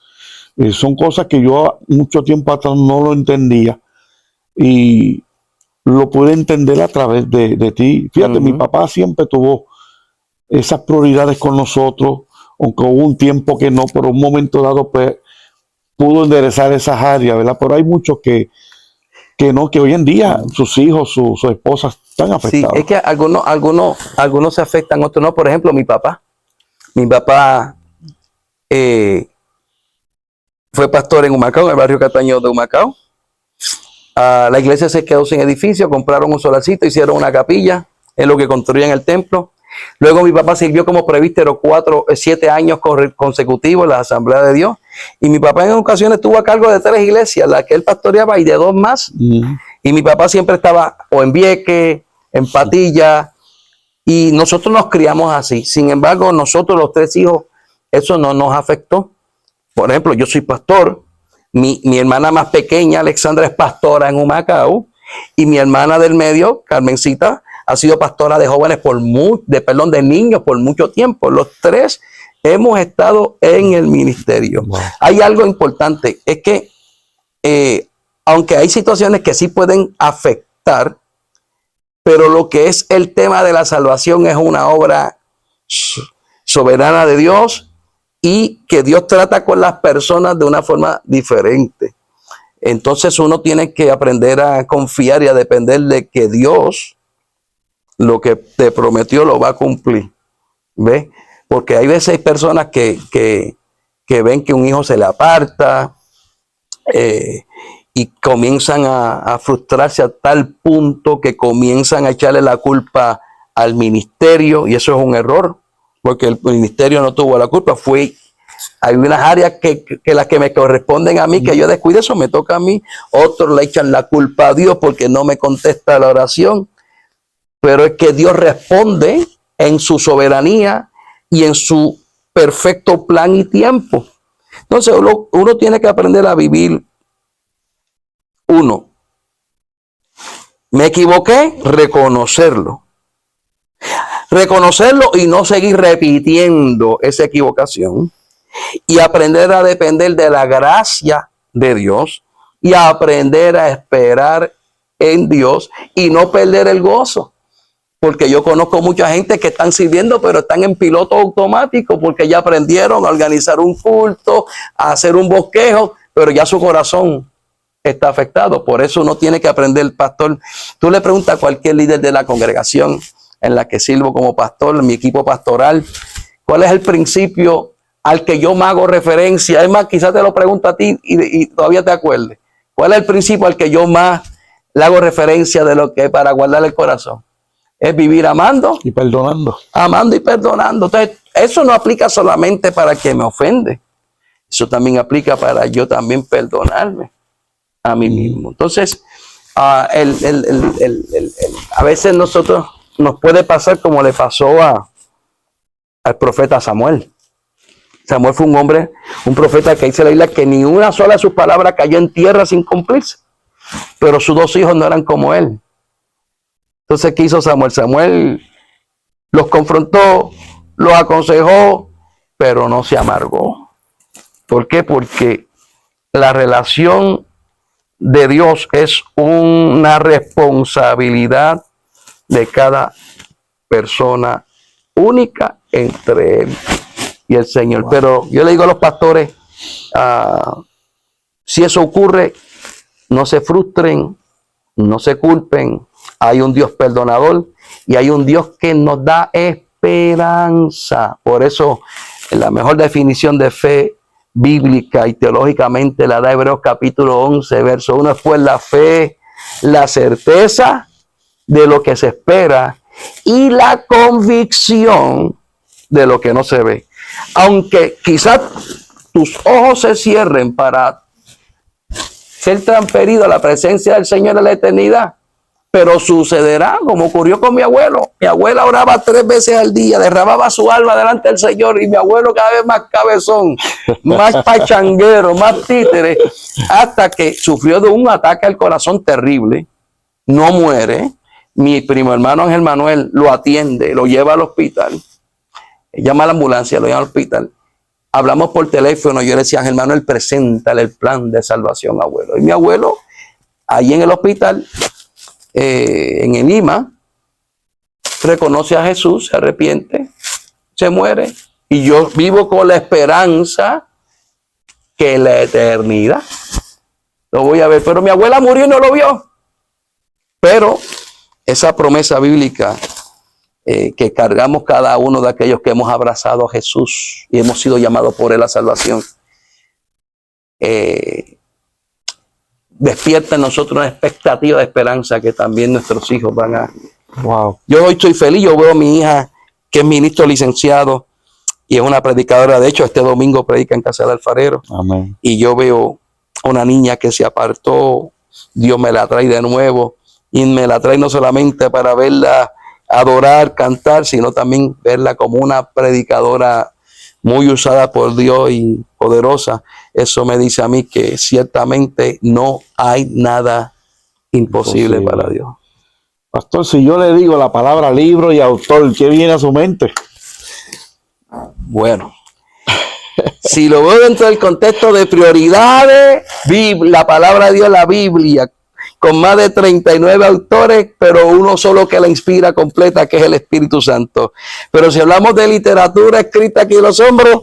Son cosas que yo mucho tiempo atrás no lo entendía y lo pude entender a través de ti. Fíjate, mi Ujú. papá siempre tuvo esas prioridades con nosotros, aunque hubo un tiempo que no, pero un momento dado pues pudo enderezar esas áreas, ¿verdad? Pero hay muchos que no, que hoy en día Ujú. sus hijos, sus esposas están Sí, es afectados. que algunos se afectan, otros no. Por ejemplo, mi papá. Mi papá fue pastor en Humacao, en el barrio Cataño de Humacao. La iglesia se quedó sin edificio, compraron un solarcito, hicieron una capilla, es lo que construían el templo. Luego mi papá sirvió como presbítero 7 años consecutivos en la Asamblea de Dios. Y mi papá en ocasiones estuvo a cargo de 3 iglesias, la que él pastoreaba y de 2 más. Mm. Y mi papá siempre estaba o en Vieques, en Patilla, y nosotros nos criamos así. Sin embargo, nosotros los 3 hijos, eso no nos afectó. Por ejemplo, yo soy pastor, mi hermana más pequeña, Alexandra, es pastora en Humacao, y mi hermana del medio, Carmencita, ha sido pastora de jóvenes de niños por mucho tiempo. Los 3 hemos estado en el ministerio. Wow. Hay algo importante, es que aunque hay situaciones que sí pueden afectar, pero lo que es el tema de la salvación es una obra soberana de Dios y que Dios trata con las personas de una forma diferente. Entonces uno tiene que aprender a confiar y a depender de que Dios lo que te prometió lo va a cumplir. ¿Ves? Porque hay veces hay personas que ven que un hijo se le aparta y comienzan a frustrarse a tal punto que comienzan a echarle la culpa al ministerio, y eso es un error, porque el ministerio no tuvo la culpa, hay unas áreas que las que me corresponden a mí, que yo descuide, eso me toca a mí. Otros le echan la culpa a Dios porque no me contesta la oración, pero es que Dios responde en su soberanía y en su perfecto plan y tiempo. Entonces uno tiene que aprender a vivir. Uno, me equivoqué, reconocerlo y no seguir repitiendo esa equivocación, y aprender a depender de la gracia de Dios y a aprender a esperar en Dios y no perder el gozo. Porque yo conozco mucha gente que están sirviendo, pero están en piloto automático porque ya aprendieron a organizar un culto, a hacer un bosquejo, pero ya su corazón está afectado. Por eso uno tiene que aprender, pastor. Tú le preguntas a cualquier líder de la congregación en la que sirvo como pastor, en mi equipo pastoral, ¿cuál es el principio al que yo me hago referencia? Es más, quizás te lo pregunto a ti y todavía te acuerdes. ¿Cuál es el principio al que yo más le hago referencia de lo que es para guardar el corazón? Es vivir amando Y perdonando. y perdonando. Entonces, eso no aplica solamente para que me ofende. Eso también aplica para yo también perdonarme a mí mismo. Entonces, a veces nosotros nos puede pasar como le pasó al profeta Samuel. Samuel fue un profeta que dice la Biblia que ni una sola de sus palabras cayó en tierra sin cumplirse. Pero sus 2 hijos no eran como él. Entonces, ¿qué hizo Samuel? Samuel los confrontó, los aconsejó, pero no se amargó. ¿Por qué? Porque la relación de Dios es una responsabilidad de cada persona única entre él y el Señor. Wow. Pero yo le digo a los pastores, si eso ocurre, no se frustren, no se culpen. Hay un Dios perdonador y hay un Dios que nos da esperanza. Por eso la mejor definición de fe bíblica y teológicamente la da Hebreos capítulo 11, verso 1, fue la fe, la certeza de lo que se espera y la convicción de lo que no se ve. Aunque quizás tus ojos se cierren para ser transferido a la presencia del Señor en la eternidad, pero sucederá como ocurrió con mi abuelo. Mi abuela oraba 3 veces al día, derramaba su alma delante del Señor, y mi abuelo cada vez más cabezón, más pachanguero, más títere, hasta que sufrió de un ataque al corazón terrible. No muere. Mi primo hermano Ángel Manuel lo atiende, lo lleva al hospital, llama a la ambulancia, lo lleva al hospital. Hablamos por teléfono, yo le decía, Ángel Manuel, preséntale el plan de salvación, abuelo. Y mi abuelo, ahí en el hospital, en el Lima, reconoce a Jesús, se arrepiente, se muere. Y yo vivo con la esperanza que en la eternidad lo voy a ver. Pero mi abuela murió y no lo vio. Pero esa promesa bíblica que cargamos cada uno de aquellos que hemos abrazado a Jesús y hemos sido llamados por Él a salvación, despierta en nosotros una expectativa de esperanza que también nuestros hijos van a... Wow. Yo hoy estoy feliz, yo veo a mi hija que es ministro licenciado y es una predicadora. De hecho, este domingo predica en Casa del Alfarero. Amén. Y yo veo una niña que se apartó, Dios me la trae de nuevo, y me la trae no solamente para verla adorar, cantar, sino también verla como una predicadora muy usada por Dios y poderosa. Eso me dice a mí que ciertamente no hay nada imposible para Dios. Pastor, si yo le digo la palabra libro y autor, ¿qué viene a su mente? Bueno, si lo veo dentro del contexto de prioridades, la palabra de Dios, la Biblia, con más de 39 autores, pero uno solo que la inspira completa, que es el Espíritu Santo. Pero si hablamos de literatura escrita aquí en los hombros,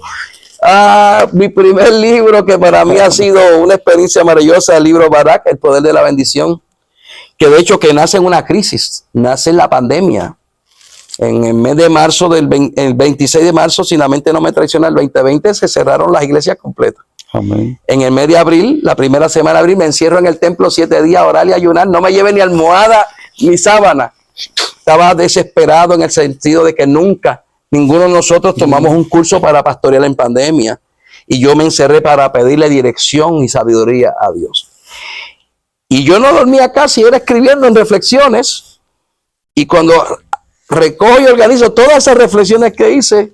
mi primer libro, que para mí ha sido una experiencia maravillosa, el libro Barak, El Poder de la Bendición, que de hecho que nace en una crisis, nace en la pandemia. En el mes de marzo, el 26 de marzo, si la mente no me traiciona, el 2020, se cerraron las iglesias completas. Amén. En el mes de abril, la primera semana de abril, me encierro en el templo 7 días a orar y ayunar. No me lleve ni almohada ni sábana. Estaba desesperado en el sentido de que nunca, ninguno de nosotros tomamos un curso para pastorear en pandemia. Y yo me encerré para pedirle dirección y sabiduría a Dios. Y yo no dormía casi, era escribiendo en reflexiones. Y cuando recojo y organizo todas esas reflexiones que hice,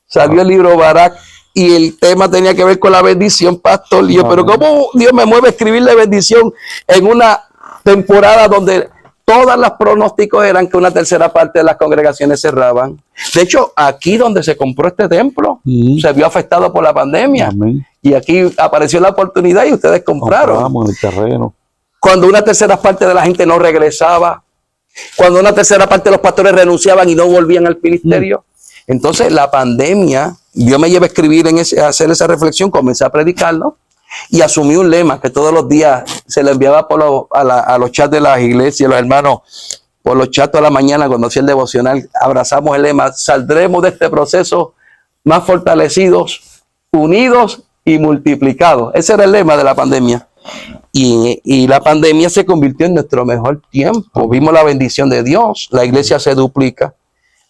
salió el libro Barak. Y el tema tenía que ver con la bendición, pastor. Y yo, pero ¿cómo Dios me mueve a escribir la bendición en una temporada donde todos los pronósticos eran que una tercera parte de las congregaciones cerraban? De hecho, aquí donde se compró este templo, se vio afectado por la pandemia. Amén. Y aquí apareció la oportunidad y ustedes compraron. Compramos el terreno. Cuando una tercera parte de la gente no regresaba, cuando una tercera parte de los pastores renunciaban y no volvían al ministerio. Entonces, la pandemia, Dios me lleva a escribir, a hacer esa reflexión, comencé a predicarlo y asumí un lema que todos los días se le enviaba a los chats de las iglesias, los hermanos, por los chats a la mañana cuando hacía el devocional. Abrazamos el lema: saldremos de este proceso más fortalecidos, unidos y multiplicados. Ese era el lema de la pandemia. Y la pandemia se convirtió en nuestro mejor tiempo. Vimos la bendición de Dios, la iglesia se duplica,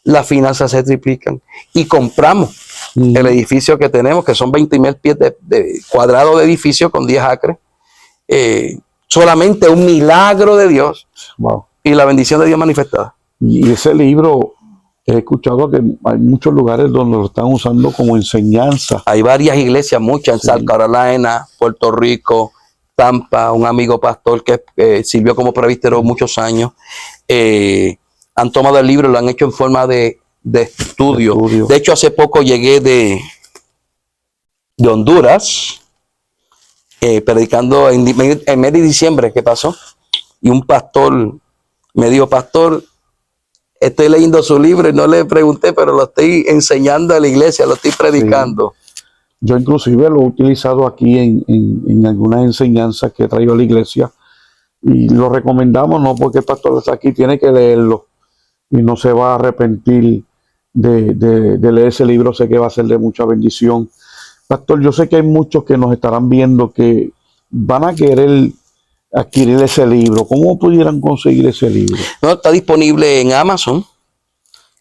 las finanzas se triplican y compramos el edificio que tenemos, que son 20,000 pies de cuadrado de edificio con 10 acres. Solamente un milagro de Dios. Wow. Y la bendición de Dios manifestada. Y ese libro, he escuchado que hay muchos lugares donde lo están usando como enseñanza. Hay varias iglesias, muchas en South Carolina, Puerto Rico, Tampa. Un amigo pastor que sirvió como presbítero muchos años. Han tomado el libro y lo han hecho en forma de estudio. De hecho, hace poco llegué de Honduras, predicando en mes de diciembre, ¿qué pasó? Y un pastor me dijo: pastor, estoy leyendo su libro, y no le pregunté, pero lo estoy enseñando a la iglesia, lo estoy predicando. Sí. Yo inclusive lo he utilizado aquí en algunas enseñanzas que he traído a la iglesia, y lo recomendamos, no porque el pastor está aquí, tiene que leerlo y no se va a arrepentir de leer ese libro. Sé que va a ser de mucha bendición. Pastor, yo sé que hay muchos que nos estarán viendo que van a querer adquirir ese libro. ¿Cómo pudieran conseguir ese libro? No, está disponible en Amazon,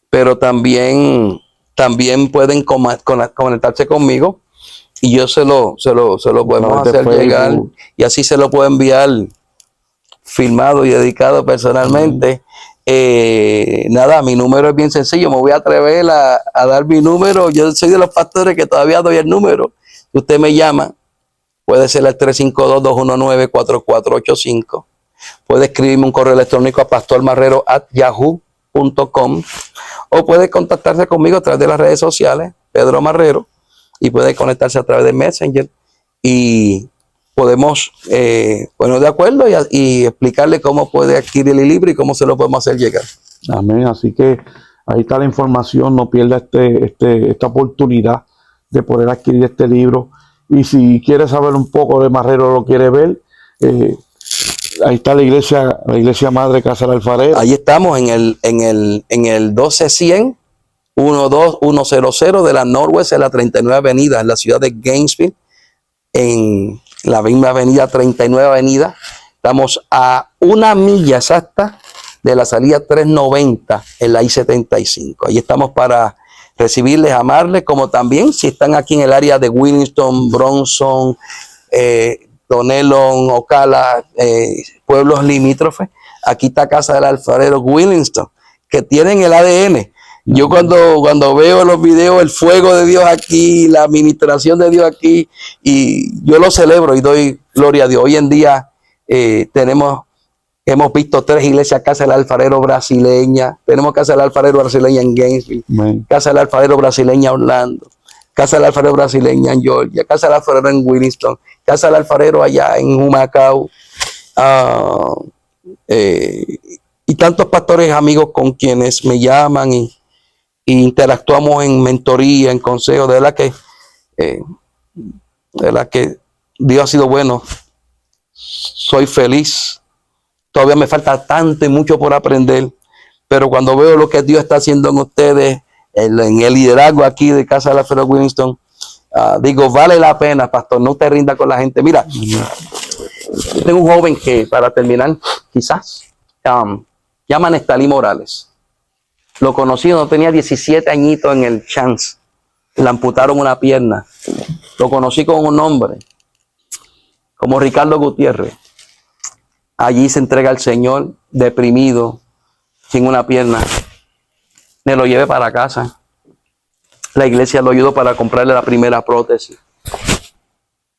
pero también también pueden conectarse conmigo y yo se lo podemos través de hacer llegar, Facebook. y así se lo puedo enviar filmado y dedicado personalmente. Nada, mi número es bien sencillo, me voy a atrever a dar mi número. Yo soy de los pastores que todavía doy el número. Usted me llama, puede ser al 352-219-4485. Puede escribirme un correo electrónico a pastormarrero@yahoo.com, o puede contactarse conmigo a través de las redes sociales, Pedro Marrero, y puede conectarse a través de Messenger y podemos ponernos de acuerdo y explicarle cómo puede adquirir el libro y cómo se lo podemos hacer llegar. Amén. Así que ahí está la información. No pierda esta oportunidad de poder adquirir este libro. Y si quiere saber un poco de Marrero, lo quiere ver, ahí está la iglesia madre Casa del Alfarero. Ahí estamos en el 12100 12100 de la Northwest, en la 39 Avenida, en la ciudad de Gainesville, en la misma avenida, 39 Avenida. Estamos a 1 milla exacta de la salida 390 en la I-75. Ahí estamos para recibirles, amarles, como también si están aquí en el área de Williston, Bronson, Donelon, Ocala, pueblos limítrofes. Aquí está Casa del Alfarero Williston, que tienen el ADN. Yo cuando veo los videos, el fuego de Dios aquí, la administración de Dios aquí, y yo lo celebro y doy gloria a Dios. Hoy en día hemos visto 3 iglesias: Casa del Alfarero brasileña, tenemos Casa del Alfarero brasileña en Gainesville, Casa del Alfarero brasileña en Orlando, Casa del Alfarero brasileña en Georgia, Casa del Alfarero en Williston, Casa del Alfarero allá en Humacao, y tantos pastores amigos con quienes me llaman y interactuamos en mentoría, en consejo. De verdad que Dios ha sido bueno. Soy feliz. Todavía me falta tanto y mucho por aprender, pero cuando veo lo que Dios está haciendo en ustedes, en el liderazgo aquí de Casa del Alfarero Williston, digo, vale la pena, pastor, no te rindas con la gente. Mira, yo tengo un joven que, para terminar, quizás, llama Nestalí Morales. Lo conocí cuando tenía 17 añitos en el Chance. Le amputaron una pierna. Lo conocí con un nombre, como Ricardo Gutiérrez. Allí se entrega al Señor, deprimido, sin una pierna. Me lo llevé para casa. La iglesia lo ayudó para comprarle la primera prótesis.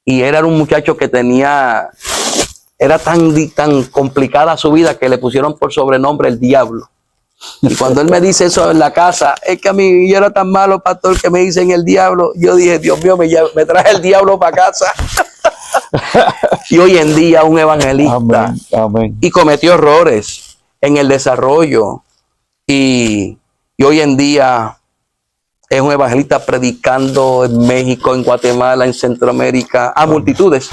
Y era un muchacho que era tan complicada su vida que le pusieron por sobrenombre el diablo. Y cuando él me dice eso en la casa, es que a mí yo era tan malo, pastor, que me dicen el diablo. Yo dije, Dios mío, me traje el diablo para casa. Y hoy en día un evangelista. Amén, amén. Y cometió errores en el desarrollo. Y hoy en día es un evangelista predicando en México, en Guatemala, en Centroamérica, a multitudes.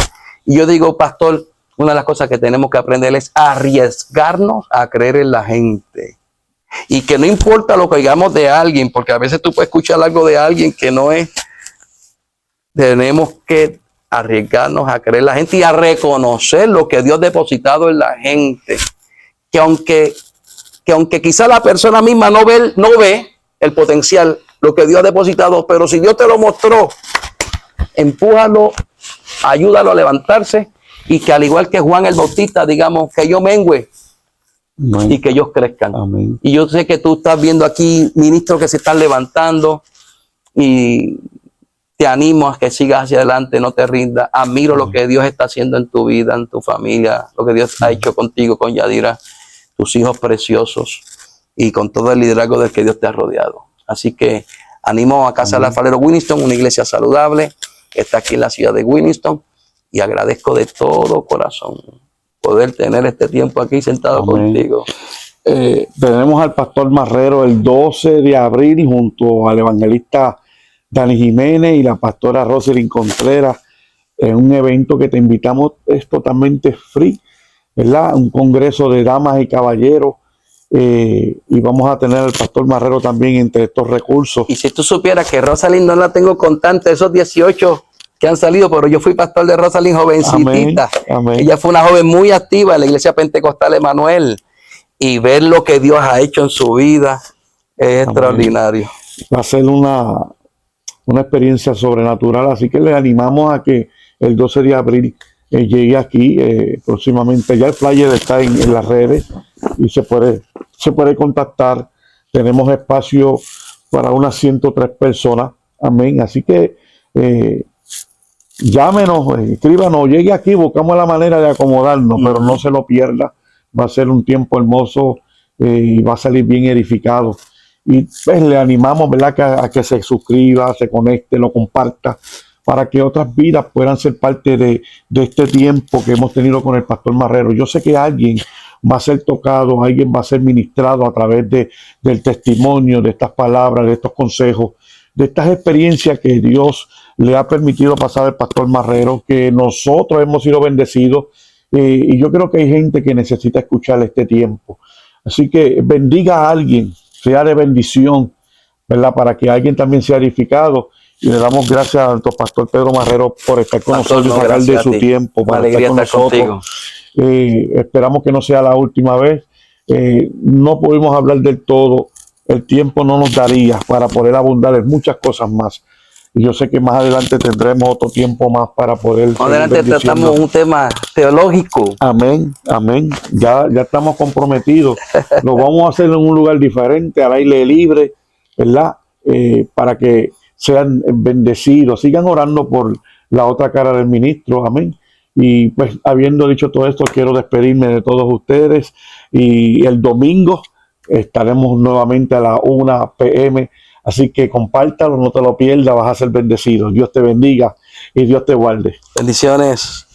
Y yo digo, pastor, una de las cosas que tenemos que aprender es arriesgarnos a creer en la gente. Y que no importa lo que digamos de alguien, porque a veces tú puedes escuchar algo de alguien que no es. Tenemos que arriesgarnos a creer en la gente y a reconocer lo que Dios ha depositado en la gente. Que aunque quizá la persona misma no ve el potencial, lo que Dios ha depositado, pero si Dios te lo mostró, empújalo, ayúdalo a levantarse, y que al igual que Juan el Bautista, digamos, que yo mengüe. Amén. Y que ellos crezcan. Amén. Y yo sé que tú estás viendo aquí ministros que se están levantando, y te animo a que sigas hacia adelante, no te rindas. Admiro lo que Dios está haciendo en tu vida, en tu familia, lo que Dios ha hecho contigo, con Yadira, tus hijos preciosos, y con todo el liderazgo del que Dios te ha rodeado. Así que animo a Casa del Alfarero Williston, una iglesia saludable que está aquí en la ciudad de Williston, y agradezco de todo corazón poder tener este tiempo aquí sentado contigo. Tenemos al pastor Marrero el 12 de abril junto al evangelista Dani Jiménez y la pastora Roselyn Contreras en un evento que te invitamos, es totalmente free, ¿verdad? Un congreso de damas y caballeros, y vamos a tener al pastor Marrero también entre estos recursos. Y si tú supieras que Roselyn no la tengo contante, esos 18 que han salido, pero yo fui pastor de Roselyn jovencita. Amén. Ella fue una joven muy activa en la iglesia pentecostal Emanuel, y ver lo que Dios ha hecho en su vida es extraordinario. va a ser una experiencia sobrenatural, así que le animamos a que el 12 de abril llegue aquí próximamente. Ya el flyer está en las redes y se puede contactar. Tenemos espacio para unas 103 personas. Amén. Así que llámenos, escríbanos, llegue aquí, buscamos la manera de acomodarnos, pero no se lo pierda. Va a ser un tiempo hermoso y va a salir bien edificado. Y pues le animamos, ¿verdad?, a que se suscriba, se conecte, lo comparta, para que otras vidas puedan ser parte de este tiempo que hemos tenido con el Pastor Marrero. Yo sé que alguien va a ser tocado, alguien va a ser ministrado a través del testimonio, de estas palabras, de estos consejos, de estas experiencias que Dios le ha permitido pasar al Pastor Marrero, que nosotros hemos sido bendecidos, y yo creo que hay gente que necesita escuchar este tiempo. Así que bendiga a alguien, sea de bendición, ¿verdad?, para que alguien también sea edificado. Y le damos gracias al Pastor Pedro Marrero por estar con Pastor, nosotros, no, sacar de gracias a su ti. tiempo Una para alegría estar con estar nosotros. Esperamos que no sea la última vez. No pudimos hablar del todo, el tiempo no nos daría para poder abundar en muchas cosas más. Y yo sé que más adelante tendremos otro tiempo más para poder Más seguir adelante bendiciendo. tratamos un tema teológico. Amén, amén. Ya estamos comprometidos. Lo vamos a hacer en un lugar diferente, al aire libre, ¿verdad? Para que sean bendecidos. Sigan orando por la otra cara del ministro. Amén. Y pues, habiendo dicho todo esto, quiero despedirme de todos ustedes. Y el domingo estaremos nuevamente a las 1 p.m. Así que compártalo, no te lo pierdas, vas a ser bendecido. Dios te bendiga y Dios te guarde. Bendiciones.